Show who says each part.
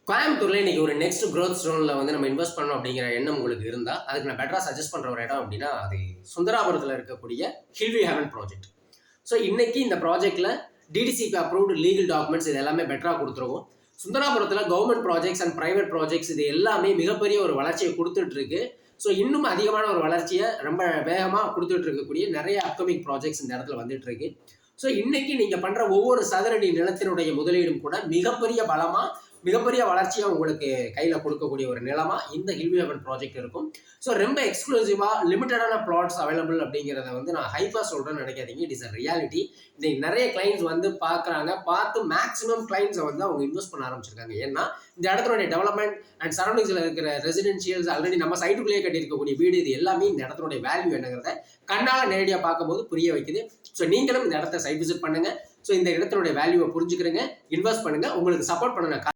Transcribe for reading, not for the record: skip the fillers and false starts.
Speaker 1: கோயம்புத்தூர்ல இன்னைக்கு ஒரு நெக்ஸ்ட் growth ஸ்டோன்ல வந்து நம்ம இன்வெஸ்ட் பண்ணணும் அப்படிங்கிற எண்ணம் உங்களுக்கு இருந்தா, அதுக்கு நான் பெட்டரா சஜெஸ்ட் பண்ற ஒரு இடம் அப்படின்னா, அது சுந்தராபுரத்துல இருக்கக்கூடிய ஹில்வி ஹெவன் ப்ராஜெக்ட். ஸோ இன்னைக்கு இந்த ப்ராஜெக்ட்ல டிடிசிபி அப்ரூவ்டு லீகல் டாக்குமெண்ட்ஸ் இது எல்லாமே பெட்டரா கொடுத்துருவோம். சுந்தராபுரத்துல government projects and private projects இது எல்லாமே மிகப்பெரிய ஒரு வளர்ச்சியை கொடுத்துட்டு இருக்கு. ஸோ இன்னும் அதிகமான ஒரு வளர்ச்சியை ரொம்ப வேகமாக கொடுத்துட்டு இருக்கக்கூடிய நிறைய அப்கமிங் ப்ராஜெக்ட்ஸ் இந்த இடத்துல வந்துட்டு இருக்கு. ஸோ இன்னைக்கு நீங்க பண்ற ஒவ்வொரு சதுரடி நிலத்தினுடைய முதலீடும் கூட மிகப்பெரிய பலமா மிகப்பெரிய வளர்ச்சியை உங்களுக்கு கையில் கொடுக்கக்கூடிய ஒரு நிலமா இந்த ஹில்வி ஹெவன் ப்ராஜெக்ட் இருக்கும். ஸோ ரொம்ப எக்ஸ்க்ளூசிவாக லிமிட்டடான பிளாட்ஸ் அவைலபிள் அப்படிங்கிறத வந்து நான் ஹைஃபாக சொல்கிறேன்னு நினைக்காதீங்க. It is a reality. இன்னைக்கு நிறைய கிளைண்ட்ஸ் வந்து பார்க்குறாங்க, பார்த்து மேக்ஸிமம் கிளைண்ட்ஸை வந்து அவங்க இன்வெஸ்ட் பண்ண ஆரம்பிச்சிருக்காங்க. ஏன்னா இந்த இடத்துடைய டெவலப்மெண்ட் அண்ட் சரௌண்டிங்ஸில் இருக்கிற ரெசிடென்ஷியல்ஸ் ஆல்ரெடி நம்ம சைட்டுக்குள்ளேயே கட்டியிருக்கக்கூடிய வீடு இது எல்லாமே இந்த இடத்துடைய வேல்யூ என்னங்கிறத கண்ணால் நேரடியாக பார்க்கும்போது புரிய வைக்குது. ஸோ நீங்களும் இந்த இடத்த சைட் விசிட் பண்ணுங்க. ஸோ இந்த இடத்துடைய வேல்யூவை புரிஞ்சுக்கிறீங்க, இன்வெஸ்ட் பண்ணுங்க. உங்களுக்கு சப்போர்ட் பண்ண